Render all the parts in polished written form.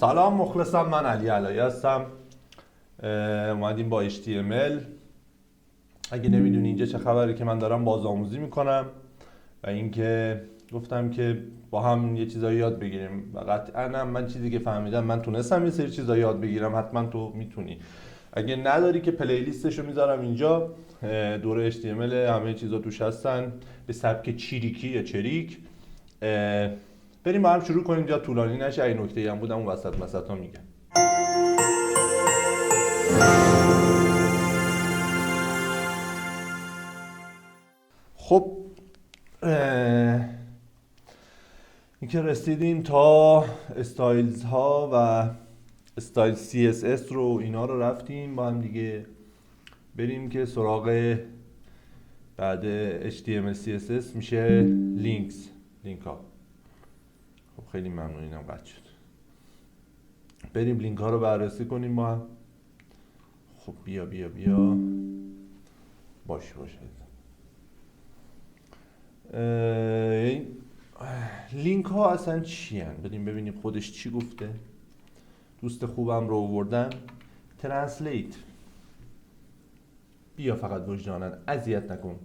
سلام مخلصم، من علی علایی هستم. اومدیم با HTML. اگه نمیدونی اینجا چه خبره که من دارم بازآموزی میکنم و اینکه گفتم که با هم یه چیزایی یاد بگیریم و قطعا من چیزی که فهمیدم من تونستم یه سری چیزا یاد بگیرم، حتما تو میتونی. اگه نداری که پلیلیستشو میذارم اینجا، دوره HTML، همه چیزا توش هستن به سبک چیریکی یا چریک. بریم با هم شروع کنیم، یا طولانی نشه. این نکته‌ای هم بودم اون وسطا میگم. خب اینکه رسیدیم تا استایلز ها و استایل CSS رو، اینا رو رفتیم با هم دیگه. بریم که سراغ بعد HTML CSS میشه لینک ها. خب خیلی ممنون، اینم قطع شد. بریم لینک ها رو بررسی کنیم با هم. خب بیا باشه لینک ها اصلا چی هن؟ بریم ببینیم خودش چی گفته. دوست خوبم رو آوردم، ترنسلیت. بیا فقط وجدانن اذیت نکن.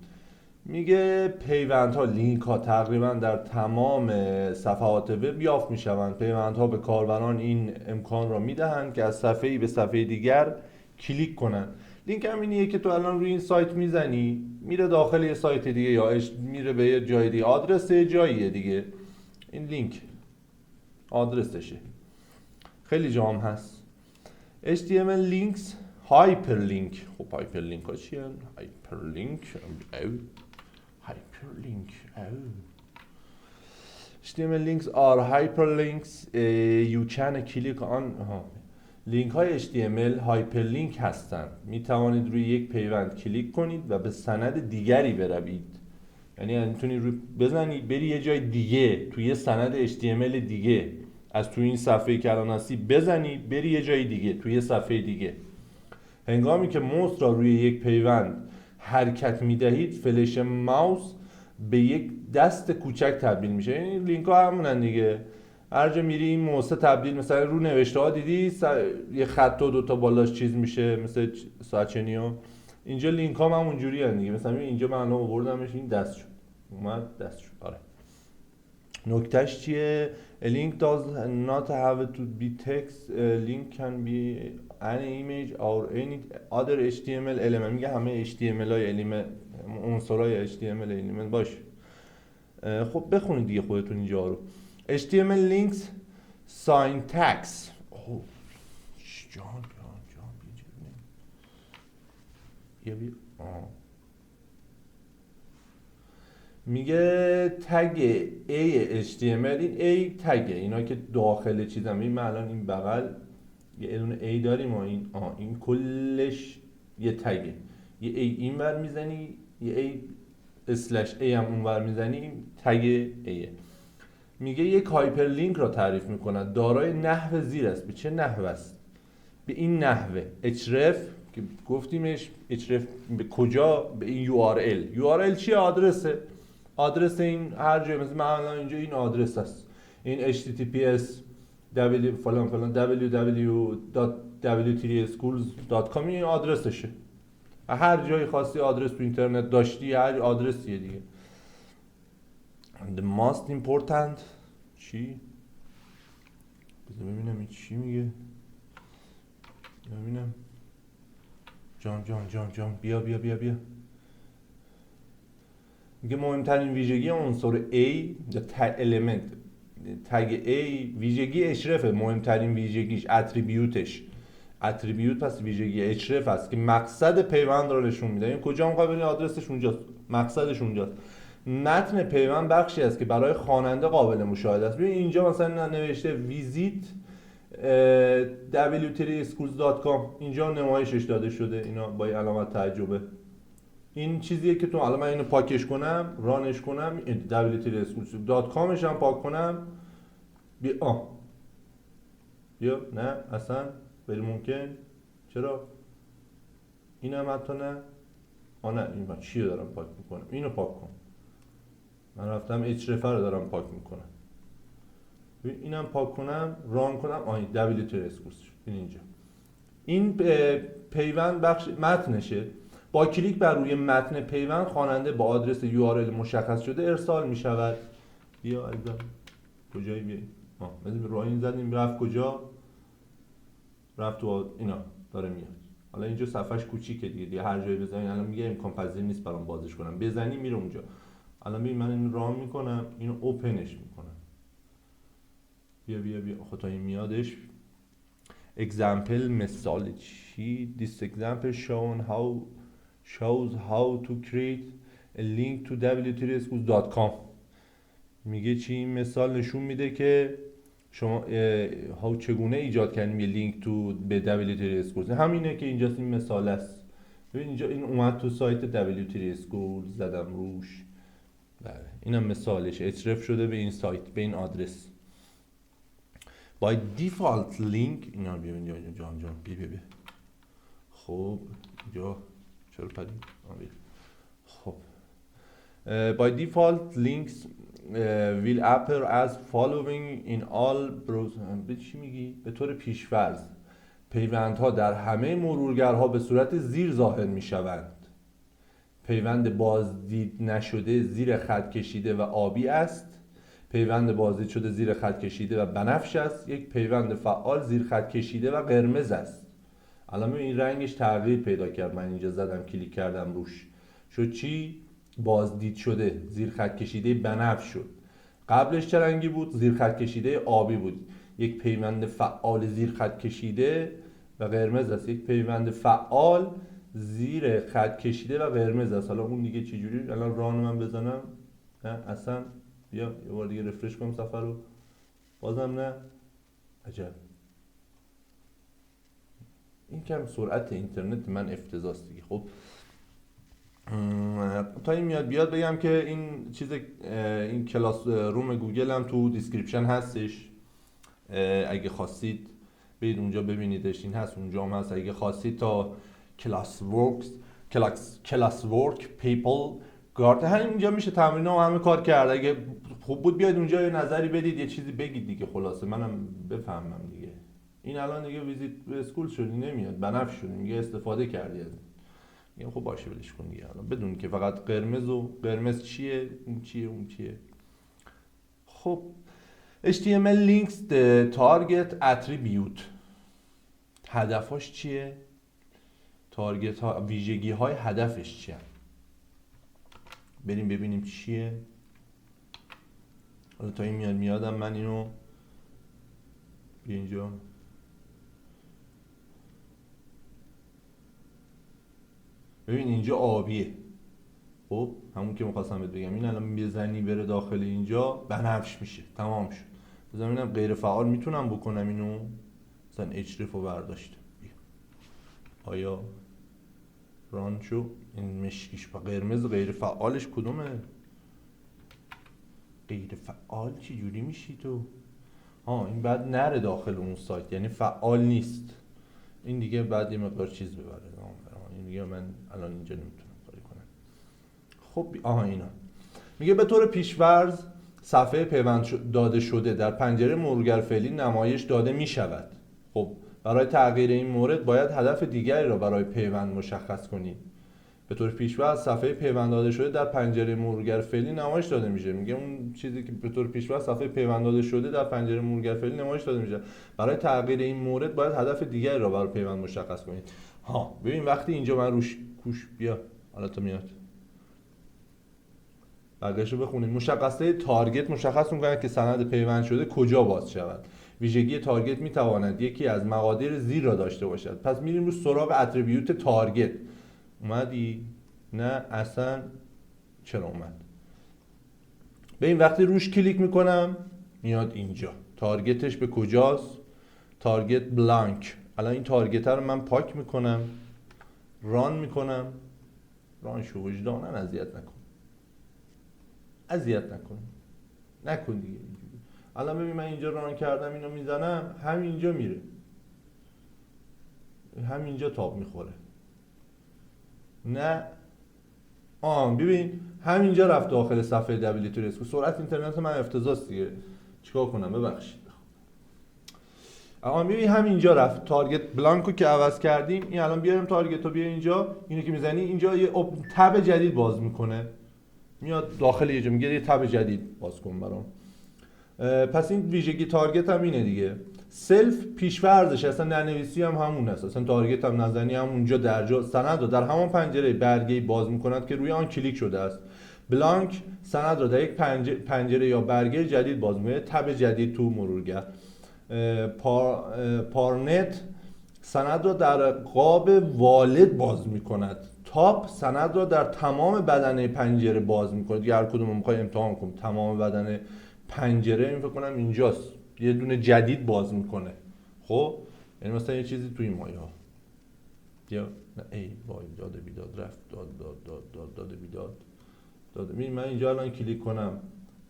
میگه پیوندها، لینک ها تقریبا در تمام صفحات وب یافت میشوند. پیوندها به کاربران این امکان را میدهند که از صفحه‌ای به صفحه دیگر کلیک کنند. لینک هم اینیه که تو الان روی این سایت میزنی، میره داخل یه سایت دیگه یا میره به یه جای دیگه، آدرس یه جاییه دیگه. این لینک آدرسشه. خیلی جام هست. HTML links hyperlink. خب hyperlink ها چیه؟ hyperlink HTML links are hyperlinks you can click on. لینک های HTML هایپرلینک هستند. می توانید روی یک پیوند کلیک کنید و به سند دیگری بروید. یعنی میتونی روی بزنی بری یه جای دیگه، توی یه سند HTML دیگه، از توی این صفحه که الان هستی بزنی بری یه جای دیگه، توی یه صفحه دیگه. هنگامی که موس را روی یک پیوند حرکت میدهید، فلش ماوس به یک دست کوچک تبدیل میشه. این لینک ها همونن دیگه. هر جا میری این موس تبدیل، مثلا رو نوشته ها دیدی یه خط و دوتا بالاش چیز میشه مثل ساچنیو. اینجا لینک ها هم اونجوری هن دیگه. مثلا این من آوردمش، این دست شد، اومد دست شد. آره، نکتهش چیه؟ A link does not have to be text. A link can be an image or any other HTML element. میگه همه HTML های عنصرهای HTML element باشه. خب بخونید دیگه خودتون اینجا رو. HTML links syntax. اوه جان بیا میگه تگ A HTML. این A تگه، اینا که داخل چیزم. این الان این بغل یه دونه A داریم و این کلش یه تگه. یه A این ور میزنی، یه A اسلش A هم اون ور میزنی، این تگ A. میگه یک هایپرلینک را تعریف میکند دارای نحو زیر است. به چه نحو است؟ به این نحوه href که گفتیمش. href به کجا؟ به این URL چیه؟ آدرس این هر جای. مثلا من الان اینجا این آدرس است، این https فلان www.w3schools.com این آدرسشه. هر جای خاصی آدرس تو اینترنت داشتی، هر آدرسیه دیگه. The most important چی؟ ببینم این چی میگه. ببینم جان بیا میگه مهمترین ویژگی عنصر A یا element تگ A ویژگی اشرفه. مهمترین ویژگیش اتریبیوت پس ویژگی اشرف است که مقصد پیوند را نشون میده. این کجا مقابل آدرسش اونجاست، مقصدش اونجاست. متن پیوند بخشی است که برای خواننده قابل مشاهده است. ببین اینجا مثلا نوشته visit w3schools.com، اینجا نمایشش داده شده اینا با علامت تعجبه. این چیزیه که تو الان من اینو پاکش کنم، رانش کنم، w3schools.comش هم پاک کنم، بیا نه اصلا غیر ممکن. چرا؟ اینم حتی نه. نه این من چی رو دارم پاک میکنم؟ اینو پاک کن. من رفتم href رو دارم پاک میکنم. اینم پاک کنم ران کنم WTS کورس این اینجا. این پیوند بخش متنشه. با کلیک بر روی متن پیوند خواننده با آدرس URL مشخص شده ارسال می شود. بیا عزیزم کجایی بیایی؟ مثل راه این زدیم رفت کجا؟ رفت تو اینا داره میاد. حالا اینجا صفحش کوچیکه دیگه هر جایی بزنین الان میگه امکان پذیر نیست برام بازش کنم. بزنی میره اونجا. الان ببین من اینو ران میکنم اینو اوپنش میکنم. بیا خدا این میادش. example مثال چی؟ this example shows how to create a link to www.schools.com. میگه چی؟ این مثال نشون میده که شما چگونه ایجاد کردیم یه لینک تو به WTS Schools. همینه که اینجاست این مثال است. ببین اینجا این اومد تو سایت WTS Schools زدم روش. بله اینم مثالش اچرف شده به این سایت به این آدرس. by default link اینا ببین جان بیا خب اینجا چرا پدید خب by default links will appear as following in all browsers. به چی میگی؟ به طور پیش‌فرض پیوندها در همه مرورگرها به صورت زیر ظاهر میشوند. پیوند بازدید نشده زیر خط کشیده و آبی است. پیوند بازدید شده زیر خط کشیده و بنفش است. یک پیوند فعال زیر خط کشیده و قرمز است. الان این رنگش تغییر پیدا کرد. من اینجا زدم کلیک کردم روش شد چی؟ بازدید شده زیر خط کشیده بنفش شد. قبلش چه رنگی بود؟ زیر خط کشیده آبی بود. یک پیوند فعال زیر خط کشیده و قرمز است. یک پیوند فعال زیر خط کشیده و قرمز است. حالا اون دیگه چه جوری؟ الان ران من بزنم نه اصلا. بیا یه بار دیگه رفرش کنم صفحه رو بازم نه. عجب این کم سرعت اینترنت من افتضاحه دیگه. خب تا این بیاد بگم که این چیز این کلاس روم گوگل هم تو دیسکریپشن هستش. اگه خواستید برید اونجا ببینیدش. این هست اونجا هم هست. اگه خواستید تا کلاس ورک پیپل گارد اینجا میشه تمرین همه کار کرد. اگه خوب بود بیاید اونجا یه نظری بدید یه چیزی بگید دیگه خلاصه منم بفهمم دیگه. این الان دیگه ویزیت اسکول شدی نمیاد بنفش شدی میگه استفاده کردی از میگم خب باشه ولش کن دیگه. الان بدون که فقط قرمز چیه اون چیه. خب HTML links target attribute هدفش چیه؟ تارگت ها ویژگی های هدفش چیه؟ بریم ببینیم چیه. حالا تا این میادم من اینو اینجا ببین اینجا آبیه. خب همون که می‌خواستم بهت بگم این الان بزنی بره داخل اینجا بنفش میشه تمام شد. بذار ببینم غیر فعال میتونم بکنم اینو مثلا اچرف رو برداشتم آیا ران شو این مشکیش با قرمز غیر فعالش کدومه؟ غیر فعال چی جوری میشی تو؟ این بعد نره داخل اون سایت یعنی فعال نیست. این دیگه بعد یه مقدار چیز ببره. این دیگه من الان اینجا نمیتونم کاری کنم. خب اینا میگه به طور پیش‌فرض صفحه پیوند داده شده در پنجره مرورگر فعلی نمایش داده می شود. خب برای تغییر این مورد باید هدف دیگری را برای پیوند مشخص کنید. به طور پیش‌فرض صفحه پیوند داده شده در پنجره مرورگر فعلی نمایش داده میشه. میگه اون چیزی که به طور پیش‌فرض صفحه پیوند داده شده در پنجره مرورگر فعلی نمایش داده میشه. برای تغییر این مورد باید هدف دیگری را برای پیوند مشخص کنید. ببین وقتی اینجا من روش کوش بیا حالا تا میاد بقیه‌شو بخونید. مشخصه تارگت مشخص می‌کند که سند پیوند شده کجا باز شود. ویژگی تارگت می‌تواند یکی از مقادیر زیر را داشته باشد. پس میریم رو سراغ اتریبیوت تارگت. اومدی؟ نه اصلا چرا اومد؟ ببین وقتی روش کلیک میکنم میاد اینجا تارگتش به کجاست؟ تارگت بلانک. الان این تارگت رو من پاک میکنم ران میکنم. ران شو وجدانن اذیت نکن دیگه. الان ببین من اینجا ران کردم اینو میزنم همینجا میره همینجا تاب میخوره. نه ببین همینجا رفت داخل صفحه WTS. سرعت اینترنت من افتضاحه دیگه. چیکار کنم ببخشید. میبینی همینجا رفت تارگت بلانکو که عوض کردیم، این الان بیاریم تارگت رو بیا اینجا، اینو که میزنی اینجا یه تب جدید باز میکنه، میاد داخل یه جا میگه یه تب جدید باز کن برام. پس این ویژگی تارگت هم اینه دیگه. سلف پیش‌فرضش اصلا نرنویسی هم همون است، اصلا تارگت هم نزنی همونجا در جا سند رو در همان پنجره برگه‌ای باز میکند که روی آن کلیک شده است. بلانک سند رو در یک پنجره یا برگه جدید باز میکنه، تب جدید تو مرورگر. پارنت سند را در قاب والد باز میکند. تاپ سند را در تمام بدنه پنجره باز میکنه. دیگه هر کدوم میخوای امتحان کنم تمام بدنه پنجره این فکر کنم اینجاست یه دونه جدید باز میکنه. خب یعنی مثلا یه چیزی توی این مایه ها یا نه ای وای داده بیداد رفت داده بیداد داده. من اینجا الان کلیک کنم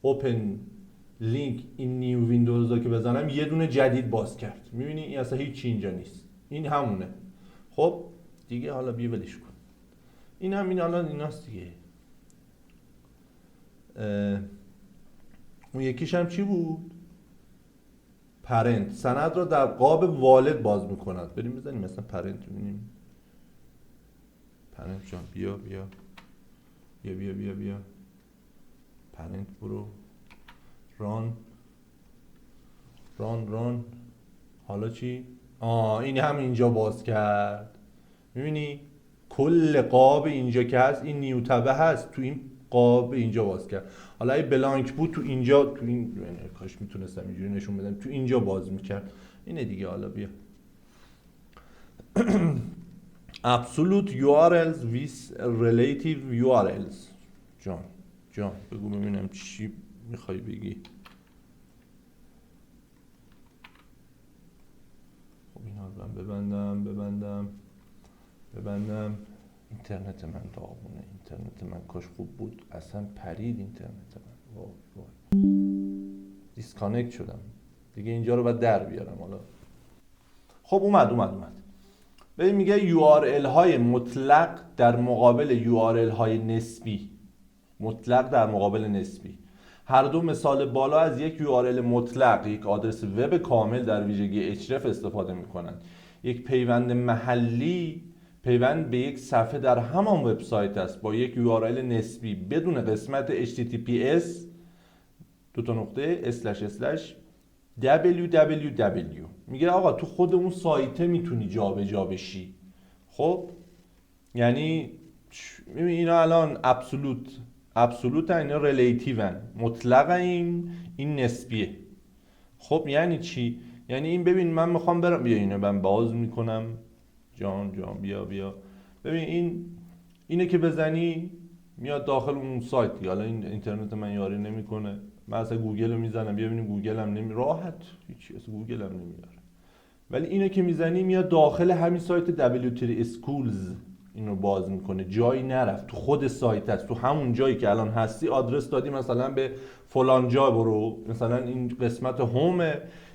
اوپن لینک این نیو ویندوز رو که بزنم یه دونه جدید باز کرد. میبینی این اصلا هیچی اینجا نیست، این همونه. خب دیگه حالا بیا ولش کن. این همین الان ایناست دیگه. اون یکیش هم چی بود؟ پرنت سند را در قاب والد باز میکند. بریم بزنیم مثلا پرنت ببینیم. پرنت جان بیا پرنت برو ران حالا چی؟ این هم اینجا باز کرد. میبینی کل قاب اینجا که هست این نیو تبه هست تو این قاب اینجا باز کرد. حالا ای بلانک بود تو اینجا تو این کاش میتونستم اینجوری نشون بدم تو اینجا باز میکرد. اینه دیگه. حالا بیا absolute URLs with relative URLs. جان بگو ببینم چی میخوای بگی. خب این حالا ببندم. اینترنت من داغونه، اینترنت من کاش خوب بود، اصلا پرید اینترنت من. وای دیسکانکت شدم دیگه. اینجا رو باید در بیارم حالا. خب اومد. ببین میگه URL های مطلق در مقابل URL های نسبی. مطلق در مقابل نسبی. هر دو مثال بالا از یک URL مطلق، یک آدرس وب کامل در ویژگی href استفاده میکنند. یک پیوند محلی پیوند به یک صفحه در همان وبسایت است با یک URL نسبی بدون قسمت https www. میگه آقا تو خود اون سایته میتونی جابجا بشی. خب یعنی اینا الان ابسولوت اینا ریلیتیو ان، مطلق این نسبیه. خب یعنی چی؟ یعنی این ببین من میخوام برم بیا اینو من باز میکنم. جان بیا ببین اینه که بزنی میاد داخل اون سایت دیگه. حالا این اینترنت من یاری نمیکنه، من اصلا گوگل رو میزنم بیا ببینیم گوگل هم راحت هیچی اصلا گوگل هم نمیاره. ولی اینه که میزنی میاد داخل همین سایت W3 Schools اینو باز میکنه. جایی نرفت، تو خود سایت هست، تو همون جایی که الان هستی آدرس دادی مثلا به فلان جا برو، مثلا این قسمت هوم،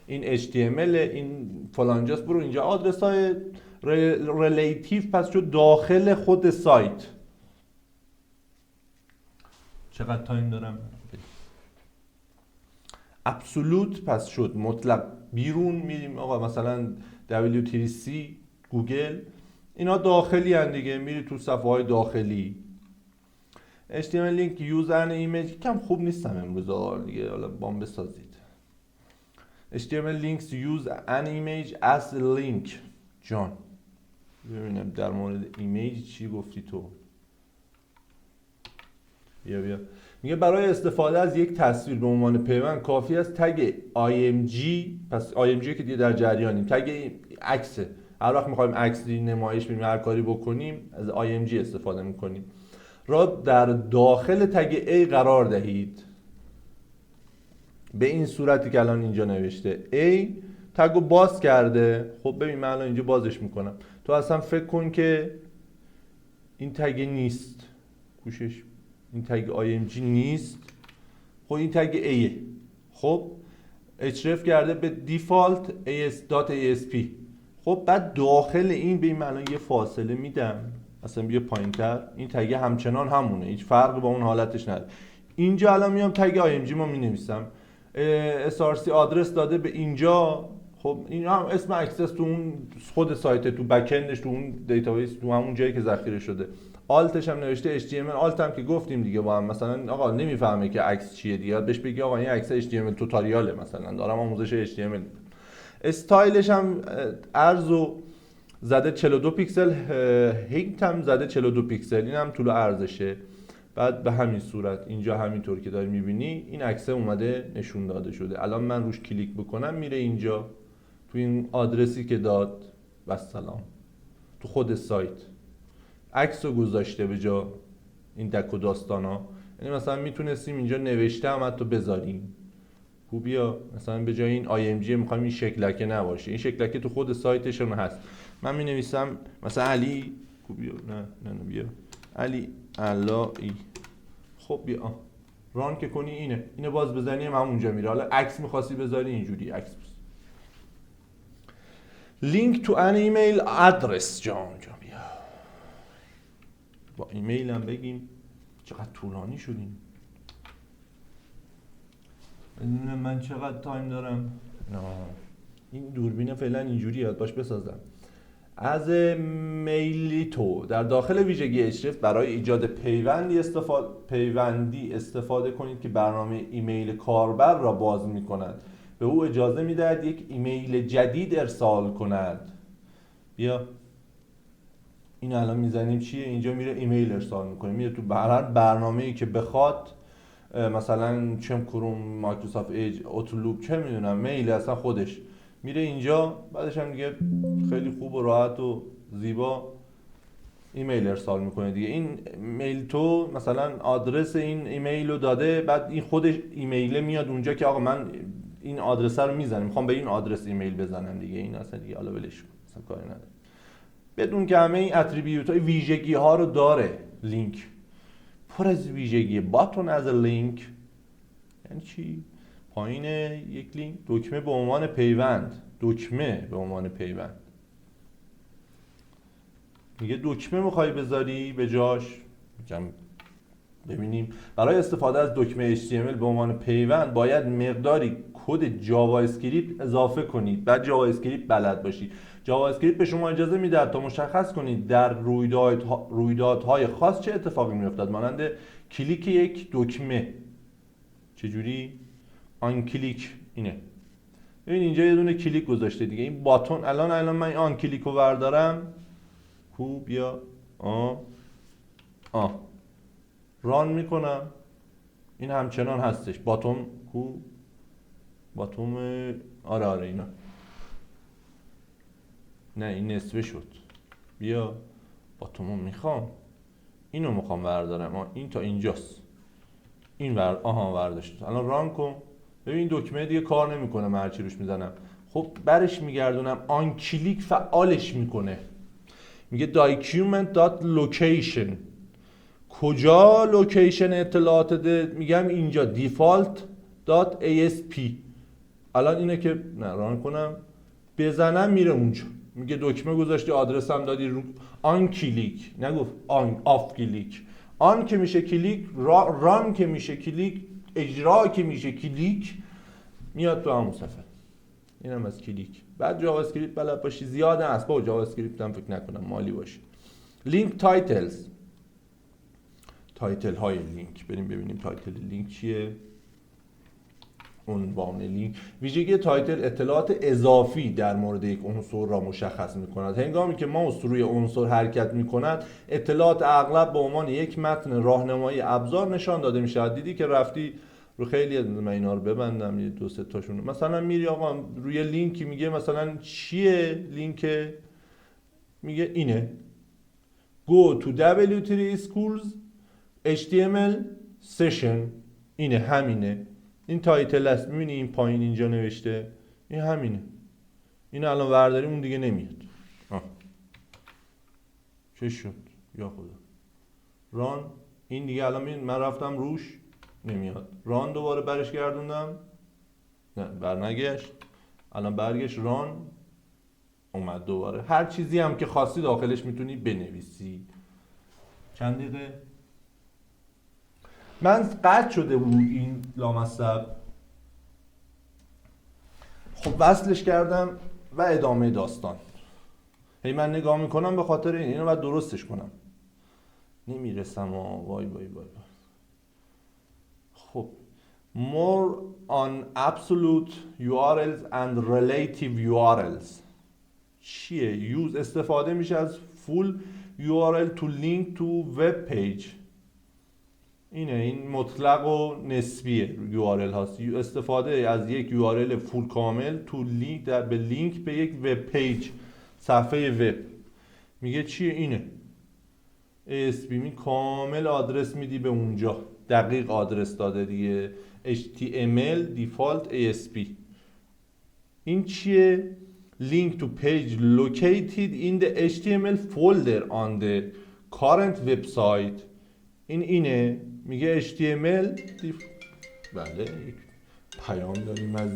این HTML، این فلان جاست برو اینجا. آدرس های ریلیتیو پس شد داخل خود سایت. چقدر تایم دارم؟ ابسولوت پس شد مطلق. بیرون میریم آقا مثلا W3C گوگل اینا داخلی هن دیگه، میری تو صفحه های داخلی. HTML لینک یوزر ایمیج کم خوب نیستم امروز دیگه، حالا بام بسازید. HTML links use an image as a link. جان ببینم در مورد ایمیج چی گفتی تو. بیا میگه برای استفاده از یک تصویر به عنوان پیوند کافی است تگ img، پس img که دیگه در جریانیم، تگ عکسه. هر وقت میخوایم عکسی نمایش بدیم هر کاری بکنیم از img استفاده میکنیم. را در داخل تگ A قرار دهید به این صورتی که الان اینجا نوشته. A تگو باز کرده. خب ببین من الان اینجا بازش میکنم. تو اصلا فکر کن که این تگ نیست، گوشش این تگ img نیست. خب این تگ A. خب href کرده به دیفالت as.asp. خب بعد داخل این به این الان یه فاصله میدم اصلا بیا پایینتر، این تگ همچنان همونه، هیچ فرقی با اون حالتش نداره. اینجا الان میام تگ img ما مینویسم src آدرس داده به اینجا. خب این هم اسم اکسس تو اون خود سایت، تو بکندش، تو اون دیتابیس، تو همون جایی که ذخیره شده. آلتش هم نوشته HTML. آلت هم که گفتیم دیگه با هم، مثلا آقا نمیفهمه که عکس چیه دیگه، بهش بگی آقا این عکس HTML توتاریاله، مثلا دارم آموزش HTML. استایلش هم عرضو زده 42 پیکسل، هیت هم زده 42 پیکسل، این هم طول عرضشه. بعد به همین صورت اینجا همینطور که داری میبینی این عکس اومده نشون داده شده. الان من روش کلیک بکنم میره اینجا تو این آدرسی که داد و سلام، تو خود سایت عکسو گذاشته به جا این دک و داستانا. یعنی مثلا میتونستیم اینجا نوشته هم حتی بذاریم. خوبیا مثلا به جای این IMG میخوایم این شکلکه نباشه، این شکلکه تو خود سایتشون هست. من می نویسم مثلا علی، خوبیا نه بیا علی علایی. خب بیا ران که کنی اینه باز بزنی هم اونجا میره. حالا عکس میخواستی بذاری اینجوری عکس بس. لینک تو ان ایمیل ادرس جا بیا با ایمیل هم بگیم. چقدر طولانی شدیم. من چقدر تایم دارم؟ نه این دوربین فعلا اینجوری یاد باش بسازم. از میلیتو در داخل ویژگی HRF برای ایجاد پیوندی استفاده کنید که برنامه ایمیل کاربر را باز می کند. به او اجازه می دهد یک ایمیل جدید ارسال کند. بیا این الان میزنیم چیه؟ اینجا میره ایمیل ارسال میکنه، میره تو هر برنامه‌ای که بخواد، مثلا چم کروم، مایکروسافت ایج، اوتلوک، چه میدونم، میل اصلا خودش میره اینجا. بعدش هم دیگه خیلی خوب و راحت و زیبا ایمیل ارسال میکنه دیگه. این میل تو مثلا آدرس این ایمیل رو داده، بعد این خودش ایمیل میاد اونجا که آقا من این آدرس رو میزنم، میخوام به این آدرس ایمیل بزنم دیگه. این اصلا دیگه حالا ولش کن، اصلا کاری نداره. بدون که همه این اتریبیوت های ویژگی ها رو داره. لینک پر از ویژگی. باتون از لینک یعنی چی؟ پایین یک لینک، دکمه به عنوان پیوند، دکمه به عنوان پیوند. میگه دکمه میخوای بذاری به جاش. ببینیم برای استفاده از دکمه HTML به عنوان پیوند باید مقداری کد جاوا اسکریپت اضافه کنید. بعد جاوا اسکریپت بلد باشید. جاوا اسکریپت به شما اجازه میده تا مشخص کنید در رویدادهای خاص چه اتفاقی میافتد، مانند کلیک یک دکمه. چجوری؟ آن کلیک اینه. ببین اینجا یه دونه کلیک گذاشته دیگه. این باتون الان من آن کلیک رو بردارم، خوب یا ران میکنم، این همچنان هستش. باتوم کو باتوم آره اینا. نه این نصفه شد. بیا باتومو میخوام، اینو میخوام بردارم. این تا اینجاست، این برداشت. الان ران کن. ببین دکمه دیگه کار نمیکنه، من هرچی روش میزنم. خب برش میگردونم، آن کلیک فعالش میکنه. میگه document.location. کجا لوکیشن اطلاعات ده؟ میگم اینجا default.asp. الان اینه که ران کنم بزنم میره اونجا. میگه دکمه گذاشتی، آدرس هم دادی، رو آن کلیک، نگفت آن آف کلیک. آن که میشه کلیک، ران که میشه کلیک، اجرا که میشه کلیک، میاد تو همون صفحه. اینم از کلیک. بعد جاوا اسکریپت بلد باشی، زیاده است با جاوا اسکریپت هم فکر نکنم مالی باشه. لینک تایتلز، تایتل های لینک. بریم ببینیم تایتل لینک چیه. عنوان لینک. ویژگی تایتل اطلاعات اضافی در مورد یک عنصر را مشخص می‌کند. هنگامی که ماوس روی عنصر حرکت می‌کند، اطلاعات اغلب به عنوان یک متن راهنمایی ابزار نشان داده می‌شود. دیدی که رفتی رو خیلی از من اینا رو ببندم، یه دو سه تاشون. مثلا میری آقا روی لینکی میگه مثلا چیه لینک، میگه اینه go to W3 schools HTML session. اینه، همینه. این تایتل است. میبینی این پایین اینجا نوشته، این همینه. این الان ورداریم اون دیگه نمیاد. چه شد یا خدا. ران این دیگه الان من رفتم روش نمیاد. ران دوباره برش گردوندم، نه برنگشت. الان برگشت، ران اومد دوباره. هر چیزی هم که خواستی داخلش میتونی بنویسی. چند دقیقه من قطع شده بود این لامصب. خب وصلش کردم و ادامه داستان. هی من نگاه میکنم به خاطر اینو باید درستش کنم، نمیرسم. وای وای وای. خب more on absolute URLs and relative URLs چیه؟ استفاده میشه از full URL to link to web page. این مطلق و نسبیه URL هاست. استفاده از یک URL فول کامل تو لینک به لینک به یک وب پیج، صفحه وب. میگه چیه؟ اینه ASP. می کامل آدرس میدی به اونجا، دقیق آدرس داده دیگه. HTML default ASP. این چیه؟ link to page located in the HTML folder on the current website. اینه میگه HTML بله. پیام داریم از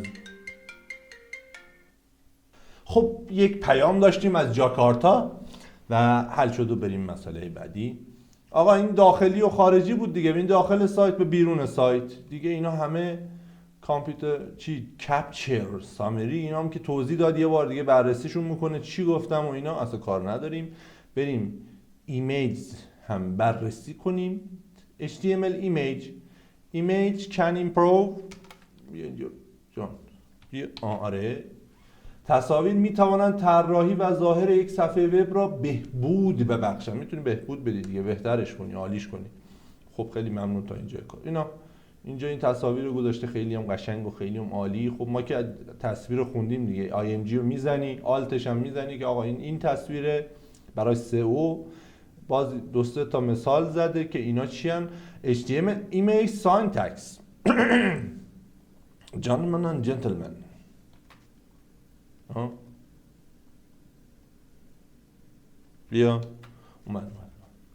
خب یک پیام داشتیم از جاکارتا و حل شد و بریم مسئله بعدی. آقا این داخلی و خارجی بود دیگه. این داخل سایت به بیرون سایت دیگه. اینا همه کامپیوتر کپچر سامری، اینا هم که توضیح داد یه بار دیگه بررسیشون میکنه چی گفتم و اینا اصلا کار نداریم. بریم ایمیج هم بررسی کنیم. HTML image can improve آره. تصاویر میتوانند طراحی و ظاهر یک صفحه وب را بهبود ببخشند. میتونی بهبود بدی دیگه، بهترش کنی، عالیش کنی. خب خیلی ممنون تا اینجا کار. اینجا این تصاویر رو گذاشته خیلی هم قشنگ و خیلی هم عالی. خب ما که تصویر رو خوندیم دیگه، IMG رو میزنی، آلتش هم میزنی که آقا این تصویره برای SEO. باز دوسته تا مثال زده که اینا چی هن؟ HTML image syntax gentlemen and gentlemen. بیا اومد.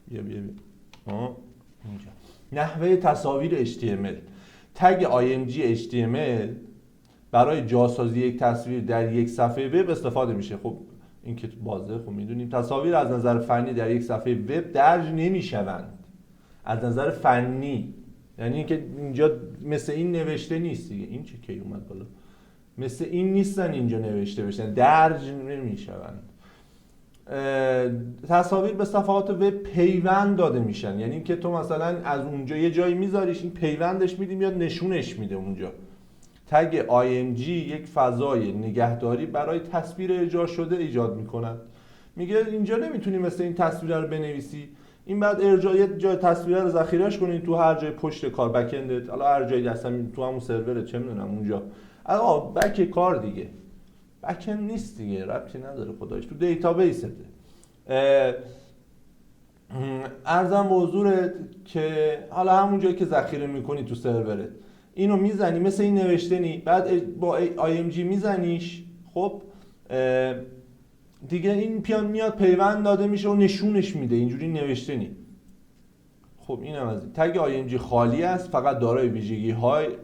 بیا اینجا نحوه تصاویر HTML. تگ IMG HTML برای جاسازی یک تصویر در یک صفحه وب استفاده میشه. خب این که بازه، خب میدونیم تصاویر از نظر فنی در یک صفحه وب درج نمیشوند. از نظر فنی یعنی اینکه اینجا مثل این نوشته نیست دیگه. این چه کی اومد بالا؟ مثل این نیستن اینجا نوشته بشن، درج نمیشوند. تصاویر به صفحات وب پیوند داده میشن. یعنی که تو مثلا از اونجا یه جایی میذاریش، این پیوندش میدی میاد نشونش میده اونجا. تگ IMG یک فضای نگهداری برای تصویر ارجاع شده ایجاد میکند. میگه اینجا نمیتونی مثل این تصویر رو بنویسی، این بعد ارجاع جای تصویر رو ذخیرهش کنی تو هر جای پشت کار، بک اندت، حالا هر جایی اصلا تو همون سرور چه میدونم اونجا. آقا بک کار دیگه، بک اند نیست دیگه، ربطی نداره خدایش، تو دیتابیسته. عرضم به حضورت که حالا همون جایی که ذخیره میکنی تو سرورت، اینو میزنی مثل این نوشتنی، بعد با IMG میزنیش. خب دیگه این پیان میاد پیوند داده میشه و نشونش میده اینجوری نوشتنی. خب اینم از این. تگ IMG خالی است، فقط دارای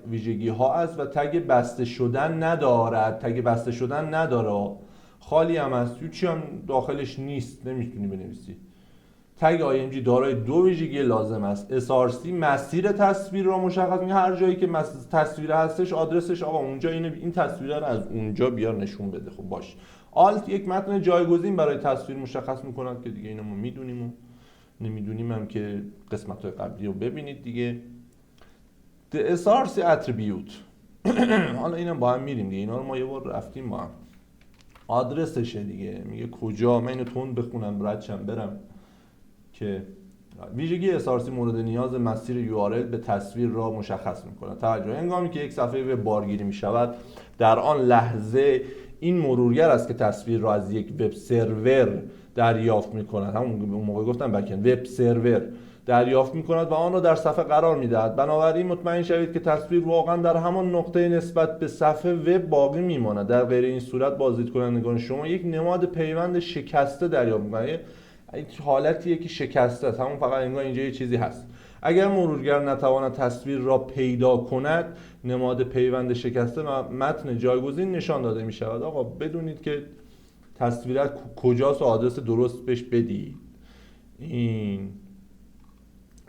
ویژگی ها است و تگ بسته شدن ندارد. تگ بسته شدن نداره، خالی هم است، هیچی هم داخلش نیست، نمیتونی بنویسی. تگ IMG دارای دو ویژگی لازم است. SRC مسیر تصویر را مشخص می‌کنه. هر جایی که تصویر هستش آدرسش آقا اونجا این تصویر رو از اونجا بیار نشون بده. خب باش. آلت یک متن جایگزین برای تصویر مشخص می‌کند که دیگه اینو ما میدونیم و نمیدونیم هم که قسمت‌های قبلی رو ببینید دیگه. The SRC attribute حالا اینم با هم میریم دیگه، اینا رو ما یه بار رفتیم با هم. آدرسشه دیگه، میگه کجا. من اینو تون بخونم ردشم برم که ویژگی SRC مورد نیاز مسیر URL به تصویر را مشخص میکنه. توجه، هنگامی که یک صفحه وب بارگیری میشود، در آن لحظه این مرورگر است که تصویر را از یک وب سرور دریافت میکند. همون موقع گفتم بک‌اند، وب سرور دریافت میکند و آن را در صفحه قرار میدهد. بنابراین مطمئن شوید که تصویر واقعا در همان نقطه نسبت به صفحه وب باقی میماند. در غیر این صورت بازدید کنندگان شما یک نماد پیوند شکسته دریافت میکنند. این حالتیه که شکسته است، همون فقط انگار اینجا یه چیزی هست. اگر مرورگر نتواند تصویر را پیدا کند، نماد پیوند شکسته و متن جایگزین نشان داده می شود. آقا بدونید که تصویر کجاست و آدرس درست بهش بدید. این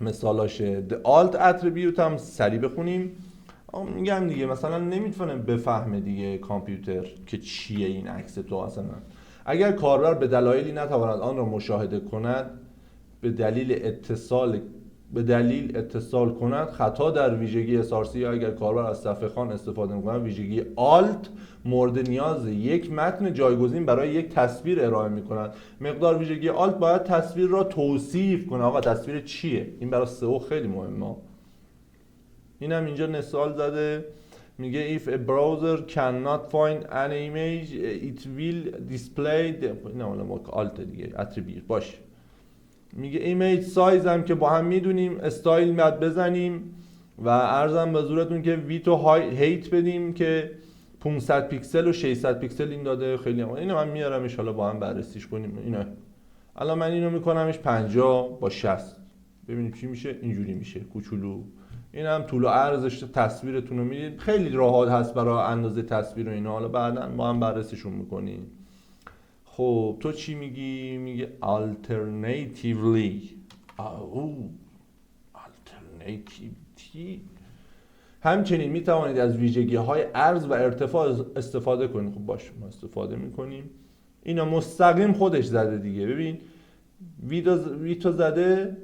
مثالاشه. The alt attribute هم سریع بخونیم. میگم دیگه مثلا نمیتونه بفهمه دیگه کامپیوتر که چیه این عکس تو اصلا. اگر کاربر به دلایلی نتواند آن را مشاهده کند به دلیل اتصال کند خطا در ویژگی SRC، یا اگر کاربر از صفحه خوان استفاده می‌کند ویژگی آلت مورد نیاز یک متن جایگزین برای یک تصویر ارائه می‌کند. مقدار ویژگی آلت باید تصویر را توصیف کنه. آقا تصویر چیه؟ این برای سئو خیلی مهمه. اینم اینجا مثال زده، میگه if a browser cannot find an image it will display نه حالا آلت دیگه اتریبیوت باشه. میگه ایمیج سایز هم که با هم میدونیم استایل میاد بزنیم و عرضم به حضورتون که ویتو هیت بدیم که 500 پیکسل و 600 پیکسل این داده. خیلی هم اینو من میارم ان شاءالله با هم بررسیش کنیم. اینا الان من اینو میکنمش 50 با 60 ببینیم چی میشه. اینجوری میشه کوچولو. این هم طول و عرضش تصویرتون رو میدید. خیلی راحت هست برای اندازه تصویر و اینا، حالا بعداً با هم بررسیشون میکنیم. خب تو چی میگی؟ میگه alternatively. alternatively همچنین میتوانید از ویژگی های عرض و ارتفاع استفاده کنید. خب باشه ما استفاده میکنیم. اینا مستقیم خودش زده دیگه. ببین ویتو زده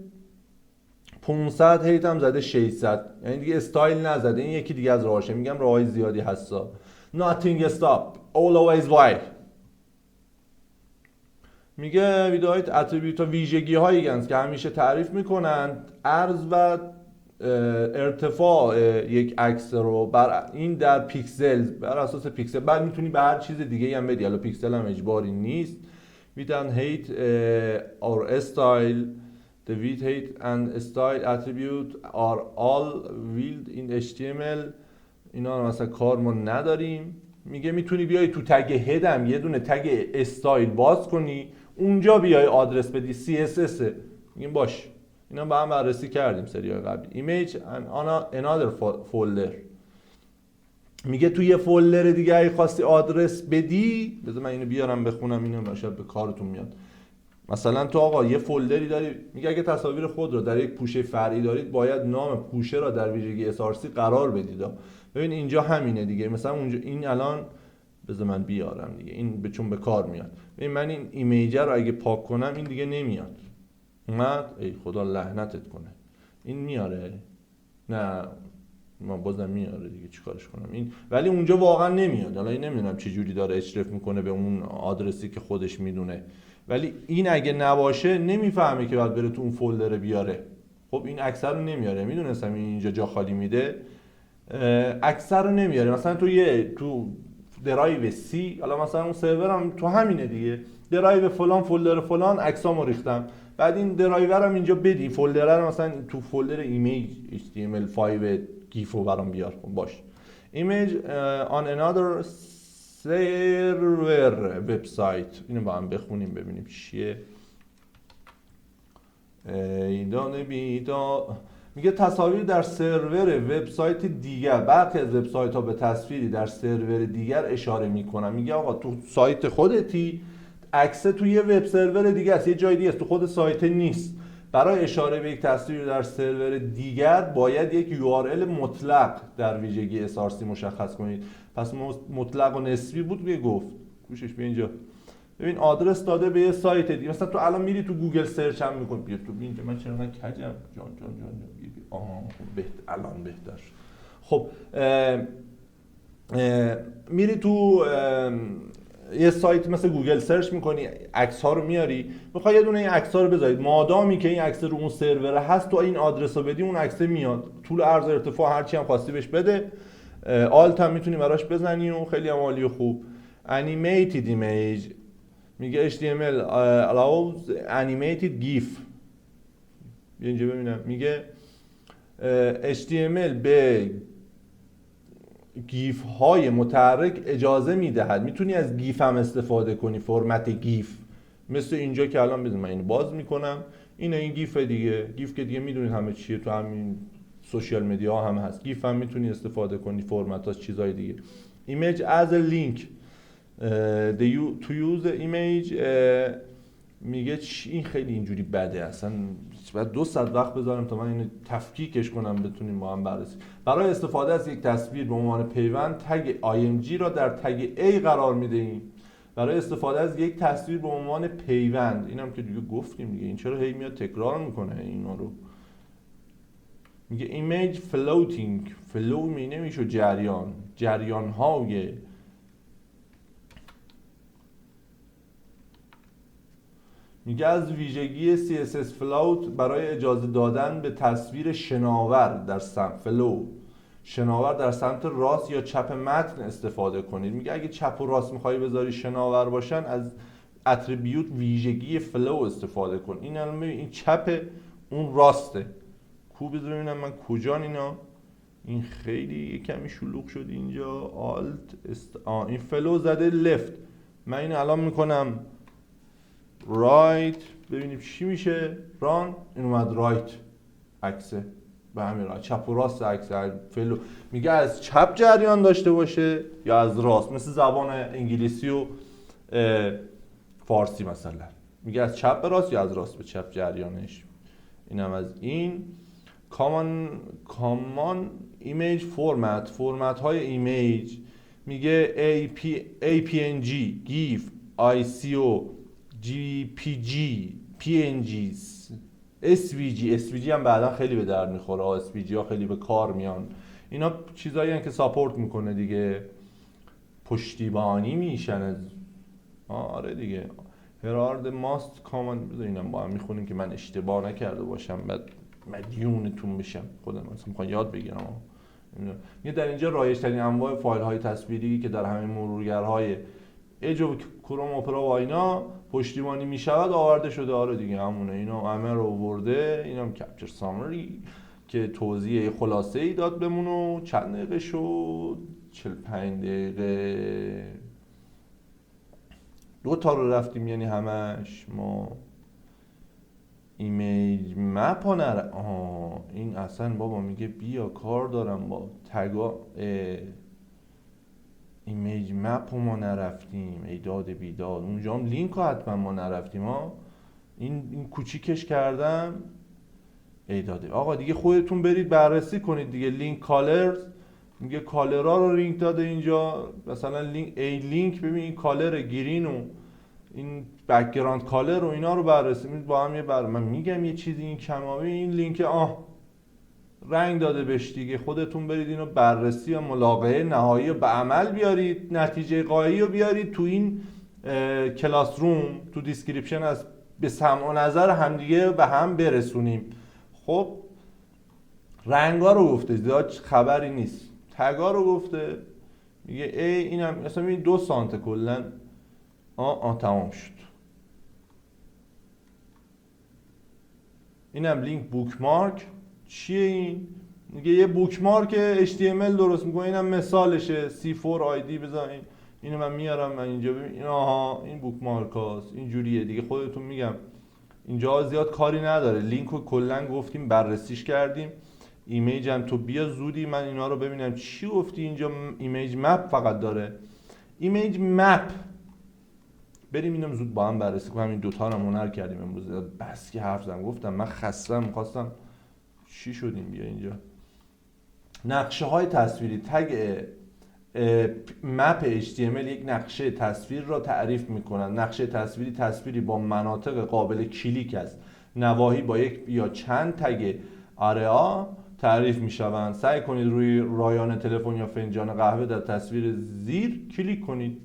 500 هیت هم زده 600، یعنی دیگه استایل نزده. این یکی دیگه از راهاشه. میگم راههای زیادی هستا. nothing stop always while. میگه ویدئوهای اتریبیوت ها ویژگی هایی هستند که همیشه تعریف میکنند عرض و ارتفاع یک عکس رو بر این در پیکسل، بر اساس پیکسل. بعد میتونی به هر چیز دیگه هم بدی، حالا پیکسل هم اجباری نیست. ویدن هیت اور استایل the width height and style attribute are all willed in HTML. اینا رو مثلا کار ما نداریم. میگه میتونی بیای تو تگ هدم یه دونه تگ استایل باز کنی، اونجا بیای آدرس بدی CSS. میگیم باش. اینا با هم بررسی کردیم سریای قبلی. image and another folder. میگه تو یه فولدر دیگه اگه خواستی آدرس بدی، بذار من اینو بیارم بخونم، اینو شاید به کارتون میاد. مثلا تو آقا یه فولدری داری، میگه اگه تصاویر خود رو در یک پوشه فرعی دارید باید نام پوشه را در ویژگی SRC قرار بدید. ببین اینجا همینه دیگه. مثلا اونجا این الان بذار من بیارم دیگه، این چون به کار میاد. ببین من این ایمیج رو اگه پاک کنم این دیگه نمیاد. اومد؟ ای خدا لعنتت کنه. این میاره؟ نه ما بازم میاره دیگه، چیکارش کنم این. ولی اونجا واقعا نمیاد. حالا این نمیدونم چه جوری داره اشرف میکنه به اون آدرسی که خودش میدونه. ولی این اگه نباشه نمیفهمه که باید بره تو اون فولدر بیاره. خب این اکثر رو نمیاره. میدونستم اینجا جا خالی میده. اکثر رو نمیاره. مثلا تو درایو سی، حالا مثلا اون سرورم تو همینه دیگه، درایو فلان فولدر فلان عکسامو ریختم، بعد این درایورم اینجا بدی فولدر رو مثلا تو فولدر ایمیج HTML5 گیفو برام بیار. باش. ایمیج on another server website. اینو با هم بخونیم ببینیم چیه. میگه تصاویر در سرور وبسایت دیگر. برخی از وبسایت ها به تصویری در سرور دیگر اشاره میکنن. میگه آقا تو سایت خودتی، عکس تو یه وب سرور دیگه است، یه جای دیگه است، تو خود سایت نیست. برای اشاره به یک تصویر در سرور دیگر باید یک URL مطلق در ویژگی SRC مشخص کنید. پس مطلق و نسبی بود که گفت. گوشش به اینجا. ببین آدرس داده به یه سایت دیگه. مثلا تو الان میری تو گوگل سرچ هم میکنی، بیا تو اینجا. من چرا کجم جان الان بهتر. خب میری تو یه سایت مثل گوگل سرچ میکنی، عکس ها رو میاری، میخوای یه دونه این عکس ها رو بذارید. مادامی که این عکس رو اون سرور هست تو این آدرس رو بدی اون عکس میاد. طول عرض ارتفاع هر چی هم خواستی بهش بده. آلت هم میتونی براش بزنی و خیلی هم عالی و خوب. animated image. میگه HTML allows animated GIF. بیا اینجا ببینم. میگه HTML به گیف های متحرک اجازه میدهد. میتونی از گیف هم استفاده کنی، فرمت گیف، مثل اینجا که الان بزنم من اینو باز میکنم. این گیف دیگه. گیف که دیگه میدونید همه چیه، تو همین سوشال مدیا هم هست. گیف هم میتونی استفاده کنی، فرمتاش چیزای دیگه. image as a link. To use the image میگه این خیلی اینجوری بده، اصلا باید 2 ساعت وقت بذارم تا من اینو تفکیکش کنم بتونیم با هم بررسی. برای استفاده از یک تصویر به عنوان پیوند تگ img را در تگ A قرار میدهیم. برای استفاده از یک تصویر به عنوان پیوند، اینم که دیگه گفتیم دیگه، این چرا هی میاد تکرار میکنه اینا رو. میگه image floating، فلو می نمیشه جریان های میگه از ویژگی CSS float برای اجازه دادن به تصویر شناور در شناور در سمت راست یا چپ متن استفاده کنید. میگه اگه چپ و راست میخوای بذاری شناور باشن، از اتریبیوت ویژگی فلو استفاده کن. این چپ، اون راسته. بذار ببینم من کجان اینا. این خیلی کمی شلوغ شد اینجا. این فلو زده لفت، من این الان میکنم رایت، ببینیم چی میشه. ران، این اومد رایت عکسه، به همین راه چپ و راست عکس فلو. میگه از چپ جریان داشته باشه یا از راست، مثل زبان انگلیسی و فارسی مثلا. میگه از چپ به راست یا از راست به چپ جریانش. اینم از این. کامان ایمیج فرمت های ایمیج. میگه APNG، GIF، ICO، GPG، PNG، SVG هم بعدا خیلی به درد میخوره. SVG ها خیلی به کار میان. اینا چیزایی هستن که ساپورت میکنه دیگه، پشتیبانی میشن از آره دیگه. هرارد ماست کامان. بذار اینم با هم میخونیم که من اشتباه نکرده باشم بعد مدیونتون بشم. خودم مثلا میخوام یاد بگیرم. یه در اینجا رایج‌ترین انواع فایل های تصویری که در همه مرورگرهای اج و کروم اپرا و اینا پشتیبانی میشود آورده شده. آره دیگه همونه، اینا همه رو آورده. اینم کپچر سامری که توضیح خلاصه ای داد بمونو. چند دقیقه شد؟ 45 دقیقه. 2 تا رو رفتیم یعنی همش. ما ایمیج مپ ها این اصلا بابا میگه بیا کار دارم با تگا. ایمیج مپ ما نرفتیم، ایداد بیداد. اونجا هم لینک ها حتما ما نرفتیم ها. این کوچیکش کردم ایداده. آقا دیگه خودتون برید بررسی کنید دیگه. لینک کالرز، میگه کالرها رو لینک داده اینجا. مثلا لینک ببین این کالر گرین و این بک‌گراند کالر و اینا رو بررسی کنید با هم. من میگم یه چیزی این کمابی این لینک رنگ داده بهش دیگه. خودتون برید اینو بررسی و ملاقعه نهایی رو به عمل بیارید، نتیجه قایی رو بیارید تو این کلاس روم، تو دیسکریپشن از به سمع و نظر همدیگه به هم برسونیم. خب رنگا رو گفته، زیاد خبری نیست. تگا رو گفته، میگه اینم مثلا این 2 سانت کلا. تمام شد. اینم لینک بوکمارک. چیه این؟ میگه یه بوکمارک HTML درست میکنه. اینم مثالشه. C4 ID بذارین. اینو من میارم من اینجا ببین. این بوکمارک هاست. اینجوریه دیگه. خودتون میگم اینجا زیاد کاری نداره. لینک رو کلا گفتیم بررسیش کردیم. ایمیج هم تو بیا زودی من اینا رو ببینم چی گفتی اینجا. ایمیج مپ فقط داره. ایمیج مپ بریم اینم زود با هم بررسی کنیم. همین دوتا رو هنر کردیم امروز. بس که حرف زدم، گفتم من خستم، می‌خواستم چی شدیم بیا اینجا. نقشه های تصویری. تگ مپ HTML یک نقشه تصویر را تعریف می‌کند. نقشه تصویری با مناطق قابل کلیک است. نواحی با یک یا چند تگ آریا تعریف می‌شوند. سعی کنید روی رایان تلفن یا فنجان قهوه در تصویر زیر کلیک کنید.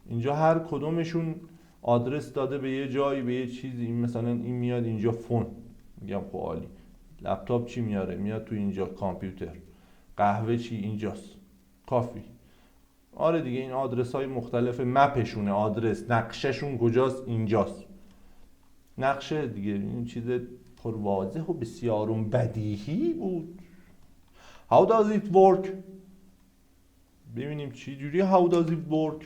اینجا هر کدومشون آدرس داده به یه جایی، به یه چیزی. مثلا این میاد اینجا فون، میگم خب عالی. لپتاپ چی میاره؟ میاد تو اینجا کامپیوتر. قهوه چی؟ اینجاست. کافی. آره دیگه این آدرس های مختلف مپشونه. آدرس نقشهشون کجاست؟ اینجاست. نقشه دیگه. این چیز پرواضح و بسیارون بدیهی بود. How does it work؟ ببینیم چی جوری how does it work.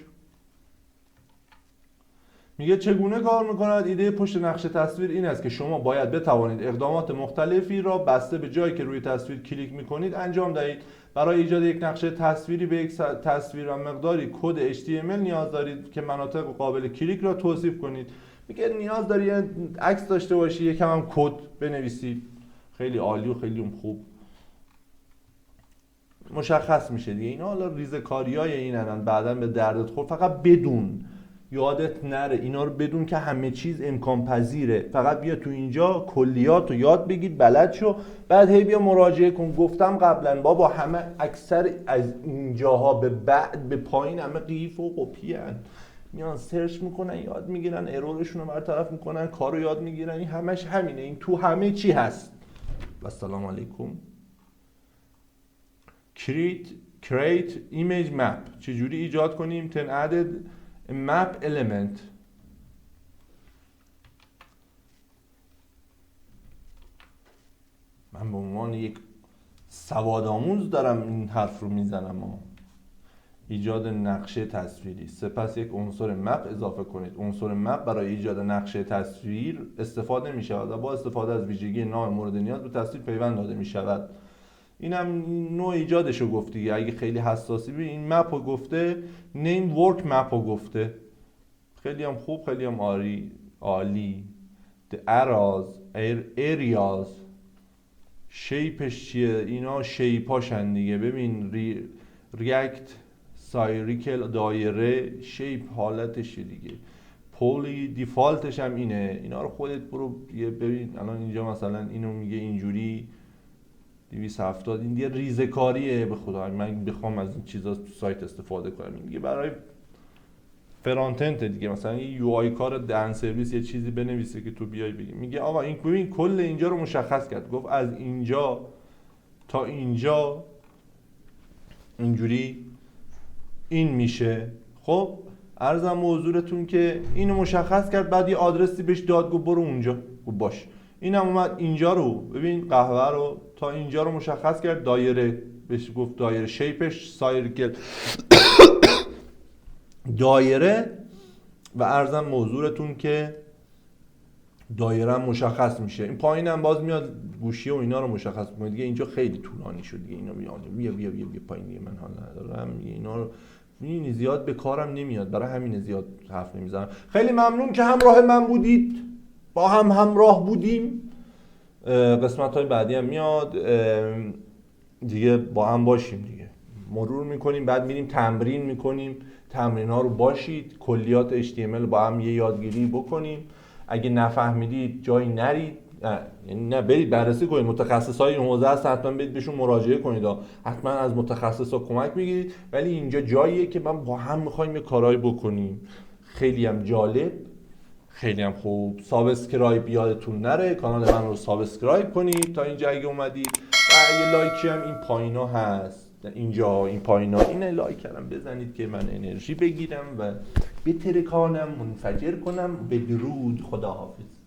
میگه چگونه کار میکند؟ ایده پشت نقشه تصویر این است که شما باید بتوانید اقدامات مختلفی را بسته به جایی که روی تصویر کلیک میکنید انجام دهید. برای ایجاد یک نقشه تصویری به یک تصویر و مقداری کد HTML نیاز دارید که مناطق قابل کلیک را توصیف کنید. میگه نیاز داری عکس داشته باشی، یکم هم کد بنویسی. خیلی عالی و خیلی خوب مشخص میشه دیگه. اینا حالا ریزه‌کاریای اینن، بعداً به دردت خورد. فقط بدون، یادت نره اینا رو بدون که همه چیز امکان پذیره. فقط بیا تو اینجا کلیات رو یاد بگیر، بلد شو، بعد هی بیا مراجعه کن. گفتم قبلا بابا همه اکثر از اینجاها به بعد به پایین همه قیف و قپی هن. میان سرچ میکنن، یاد میگیرن، ارورشون رو برطرف میکنن، کار رو یاد میگیرن. این همش همینه، این تو همه چی هست. و السلام علیکم. create image map. چجوری ایجاد کنیم؟ ten added map element. من به عنوان یک سواد آموز دارم این حرف رو میزنم. ایجاد نقشه تصویری. سپس یک عنصر مپ اضافه کنید. عنصر مپ برای ایجاد نقشه تصویر استفاده می شود و با استفاده از ویژگی نام مورد نیاز به تصویر پیوند داده می شود. اینم نوع ایجادش رو گفت دیگه. اگه خیلی حساسی ببین این مپ رو گفته، نیم ورک مپ رو گفته. خیلی هم خوب، خیلی هم عالی. The areas شیپش چیه؟ اینا شیپاشن دیگه. ببین ریاکت سایریکل دایره شیپ حالتشه دیگه. پولی دیفالتش هم اینه. اینا رو خودت برو ببین. الان اینجا مثلا اینو میگه اینجوری 270. این دیگه ریزه‌کاریه به خدا. من بخوام از این چیزا تو سایت استفاده کنم، این دیگه برای فرانت اند دیگه. مثلا یه یو آی کار دن سرویس یه چیزی بنویسه که تو بیای بگی. میگه آقا این ببین کل اینجا رو مشخص کرد. گفت از اینجا تا اینجا اینجوری این میشه. خب عرضم به حضورتون که اینو مشخص کرد، بعد یه آدرسی بهش داد، گفت برو اونجا. گفت باش. اینم اومد اینجا رو ببین، قهوه رو تا اینجا رو مشخص کرد. دایره بهش گفت دایره، شیپش سایرکل دایره. و عرضم به حضورتون که دایره هم مشخص میشه. این پایین هم باز میاد گوشی و اینا رو مشخص میکنه دیگه. اینجا خیلی طولانی شد دیگه. اینا بیا پایین دیگه، من حال ندارم اینا رو. این زیاد به کارم نمیاد، برای همین زیاد حرف نمیزنم. خیلی ممنون که همراه من بودید، با هم همراه بودیم. قسمت‌های بعدی هم میاد دیگه، با هم باشیم دیگه. مرور میکنیم، بعد میریم تمرین میکنیم. تمرین‌ها رو باشید، کلیات HTML با هم یه یادگیری بکنیم. اگه نفهمیدید جایی نرید، نه برید بررسی کنید. متخصصای این حوزه هستن، حتما برید بهشون مراجعه کنید. حتما از متخصصا کمک بگیرید. ولی اینجا جاییه که من با هم میخوایم یه کارایی بکنیم. خیلی هم جالب، خیلی هم خوب. سابسکرایب یادتون نره، کانال من رو سابسکرایب کنید تا اینجا اگه اومدید. و یه لایکی هم این پایینا هست، اینجا این پایینا، این لایک کردم بزنید که من انرژی بگیرم و بترکانم، منفجر کنم. بدرود، خداحافظ.